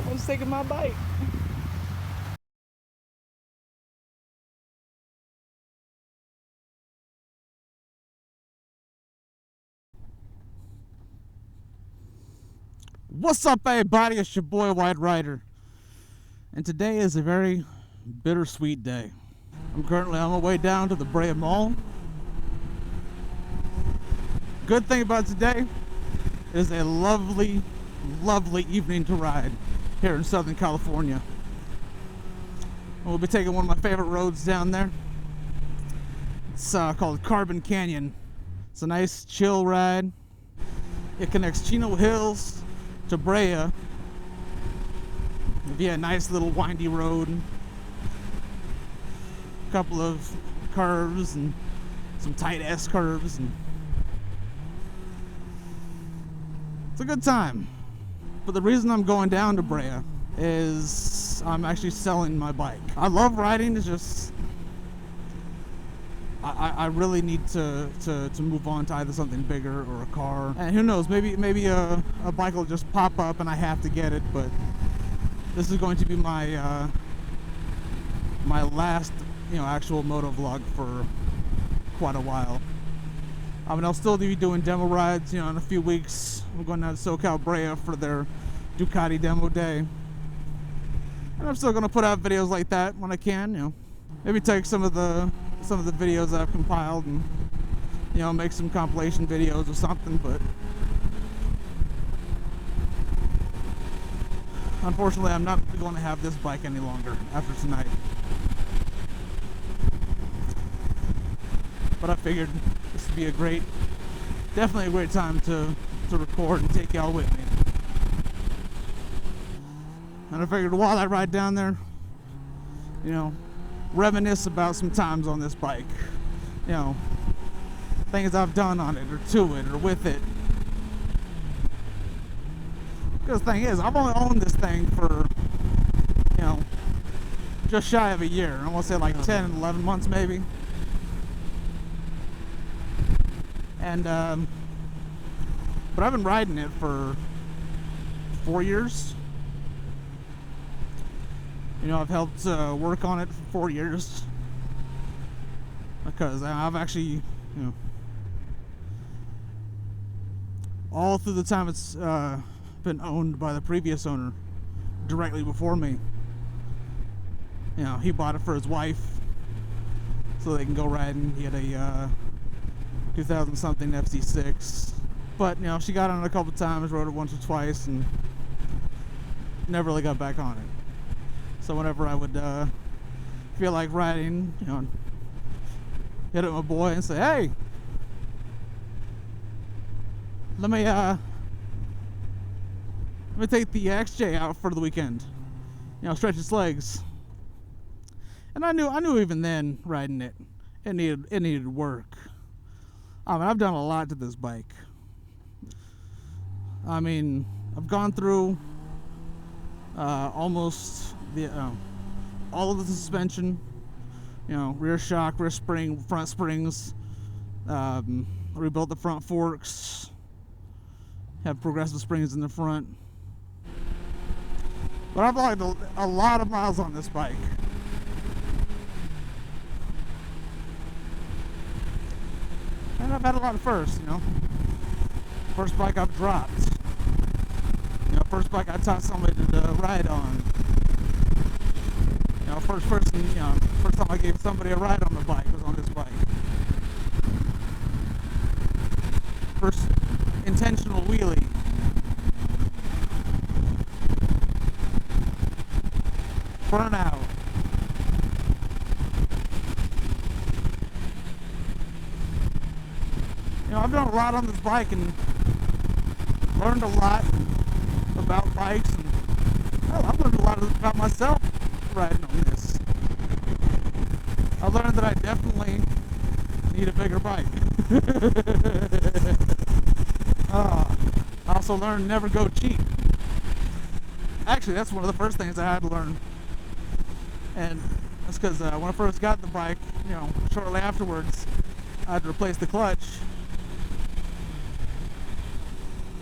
Someone's taking my bike. What's up, everybody? It's your boy White Rider, and today is a very bittersweet day. I'm currently on my way down to the Brea Mall. Good thing about today is a lovely, lovely evening to ride here in Southern California. We'll be taking one of my favorite roads down there. It's called Carbon Canyon. It's a nice, chill ride. It connects Chino Hills to Brea via a nice little windy road. A couple of curves and some tight S curves, and it's a good time. But the reason I'm going down to Brea is I'm actually selling my bike. I love riding, it's just I really need to move on to either something bigger or a car. And who knows, maybe a bike will just pop up and I have to get it, but this is going to be my my last, actual moto vlog for quite a while. I mean, I'll still be doing demo rides, in a few weeks. I'm going down to SoCal Brea for their Ducati demo day. And I'm still going to put out videos like that when I can, Maybe take some of the videos I've compiled and, make some compilation videos or something, but unfortunately I'm not going to have this bike any longer after tonight. But I figured this would be definitely a great time to record and take y'all with me. And I figured while I ride down there, reminisce about some times on this bike. Things I've done on it, or to it, or with it. Because the thing is, I've only owned this thing for, just shy of a year. I want to say like 10, 11 months maybe. And, but I've been riding it for 4 years. I've helped work on it for 4 years because I've actually, all through the time it's been owned by the previous owner directly before me. He bought it for his wife so they can go riding. He had a 2000 something FC6, but she got on it a couple times, rode it once or twice, and never really got back on it. So whenever I would feel like riding, hit up my boy and say, "Hey, let me take the XJ out for the weekend. Stretch its legs." And I knew even then riding it needed work. I mean, I've done a lot to this bike. I mean, I've gone through almost all of the suspension, rear shock, rear spring, front springs, rebuilt the front forks, have progressive springs in the front. But I've logged a lot of miles on this bike. And I've had a lot of firsts, First bike I've dropped. First bike I taught somebody to ride on. First time I gave somebody a ride on the bike was on this bike. First intentional wheelie. Burnout. I've done a lot on this bike and learned a lot about bikes, and I've learned a lot about myself riding on this. I learned that I definitely need a bigger bike. I also learned never go cheap. Actually, that's one of the first things I had to learn. And that's because when I first got the bike, shortly afterwards, I had to replace the clutch.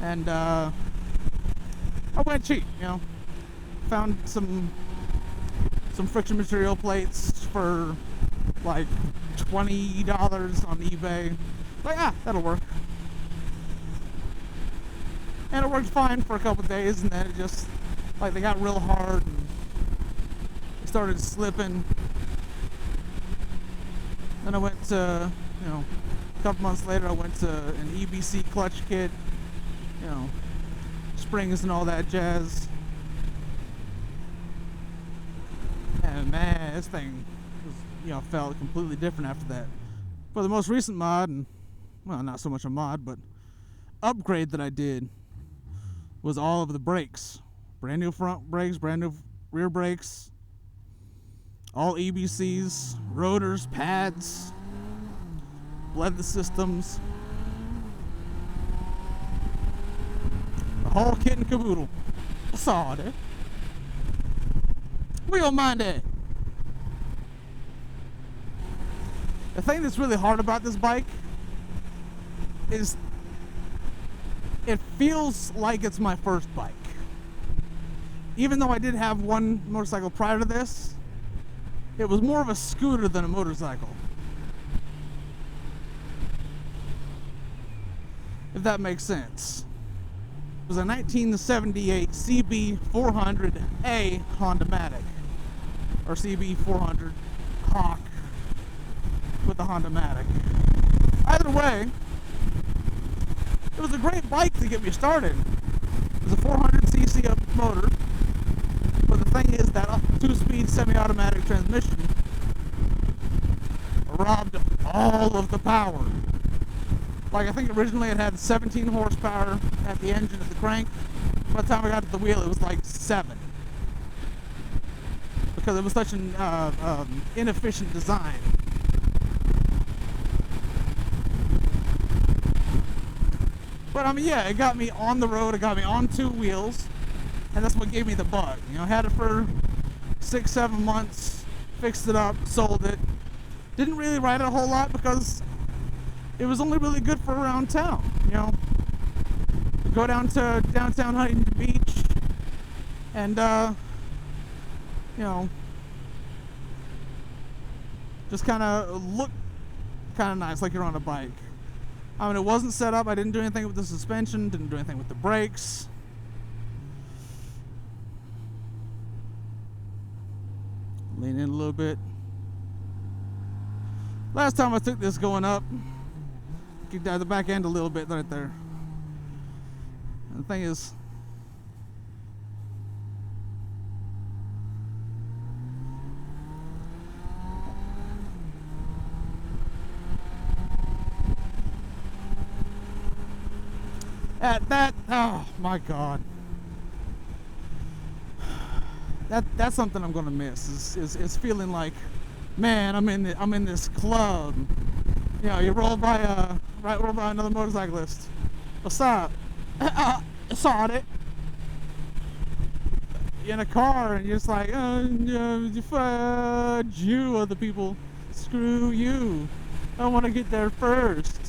And I went cheap, Found some friction material plates for like $20 on eBay. Like, that'll work. And it worked fine for a couple days, and then it just, like, they got real hard and it started slipping. Then I went to, a couple months later, I went to an EBC clutch kit, springs and all that jazz. And man, this thing was, felt completely different after that. For the most recent mod, and well, not so much a mod, but upgrade that I did was all of the brakes. Brand new front brakes, brand new rear brakes, all EBCs, rotors, pads, bled the systems, the whole kit and caboodle. I saw it. We don't mind that. The thing that's really hard about this bike is it feels like it's my first bike. Even though I did have one motorcycle prior to this, it was more of a scooter than a motorcycle. If that makes sense. It was a 1978 CB400A Honda-matic. Or CB400 Hawk with the Honda-matic. Either way, it was a great bike to get me started. It was a 400cc up motor, but the thing is that 2-speed semi-automatic transmission robbed all of the power. Like, I think originally it had 17 horsepower at the engine at the crank. By the time I got to the wheel, it was like 7. Because it was such an inefficient design. But I mean, yeah, it got me on the road, it got me on 2 wheels, and that's what gave me the bug. I had it for 6-7 months, fixed it up, sold it. Didn't really ride it a whole lot because it was only really good for around town, Go down to downtown Huntington Beach and, just kind of look kind of nice, like you're on a bike. I mean, it wasn't set up. I didn't do anything with the suspension, didn't do anything with the brakes. Lean in a little bit. Last time I took this going up, kicked out the back end a little bit right there. And the thing is, oh my God, that's something I'm gonna miss. Is feeling like, man, I'm in this club. You roll by another motorcyclist. What's up? I saw it. You're in a car and you're just like, fudge you, other people. Screw you. I want to get there first.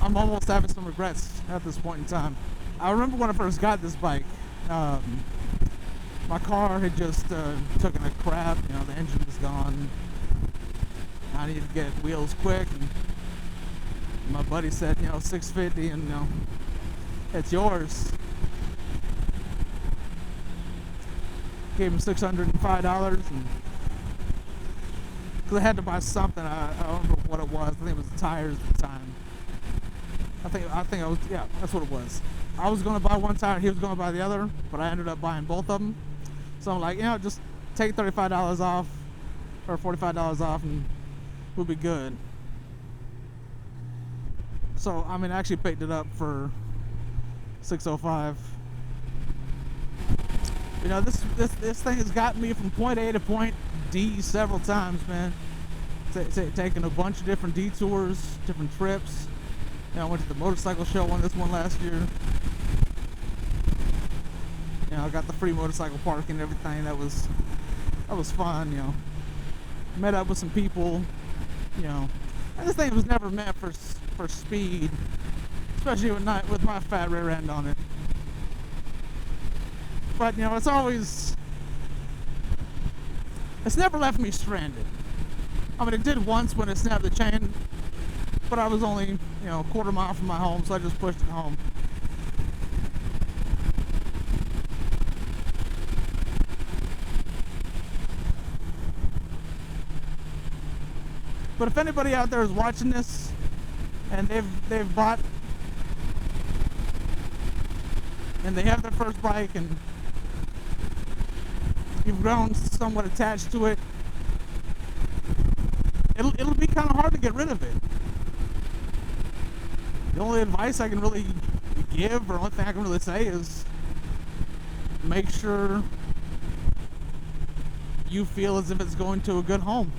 I'm almost having some regrets at this point in time. I remember when I first got this bike, my car had just taken a crap. The engine was gone. I needed to get wheels quick, and my buddy said, $650, and it's yours. Gave him $605, and because I had to buy something. I don't remember what it was. I think it was the tires at the time. I think I was, yeah, that's what it was. I was going to buy one tire, he was going to buy the other, but I ended up buying both of them. So I'm like, just take $35 off, or $45 off, and we'll be good. So, I mean, I actually picked it up for $605. This thing has gotten me from point A to point D several times, man. Taking a bunch of different detours, different trips. I went to the motorcycle show on this one last year. I got the free motorcycle parking and everything. That was fun. Met up with some people. And this thing was never meant for speed, especially with my fat rear end on it. But you know, it's never left me stranded. I mean, it did once when it snapped the chain, but I was only, you know, a quarter mile from my home, so I just pushed it home. But if anybody out there is watching this and they've bought and they have their first bike and you've grown somewhat attached to it, it'll be kind of hard to get rid of it. The only advice I can really give, or only thing I can really say, is make sure you feel as if it's going to a good home.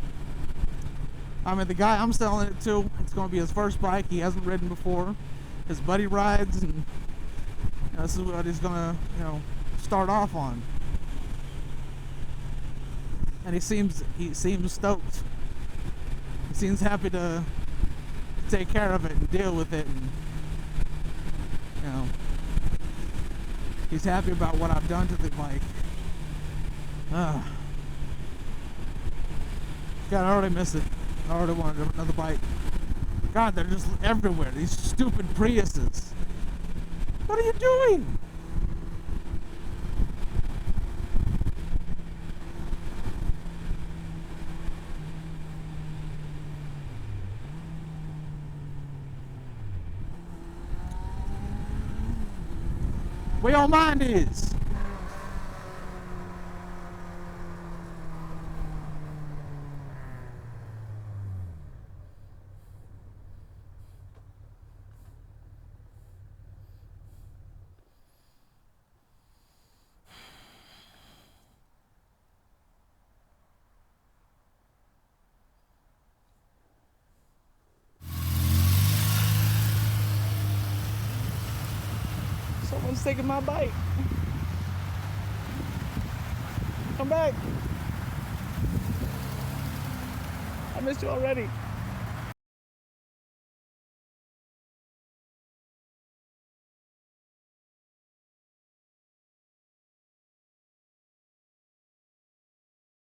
I mean, the guy I'm selling it to, it's going to be his first bike. He hasn't ridden before. His buddy rides, and you know, this is what he's going to, you know, start off on. And he seems stoked. He seems happy to take care of it and deal with it, and you know, he's happy about what I've done to the bike. God, I already miss it. I already wanted another bike. God, they're just everywhere. These stupid Priuses. What are you doing? Where your mind is? Someone's taking my bike. Come back. I missed you already.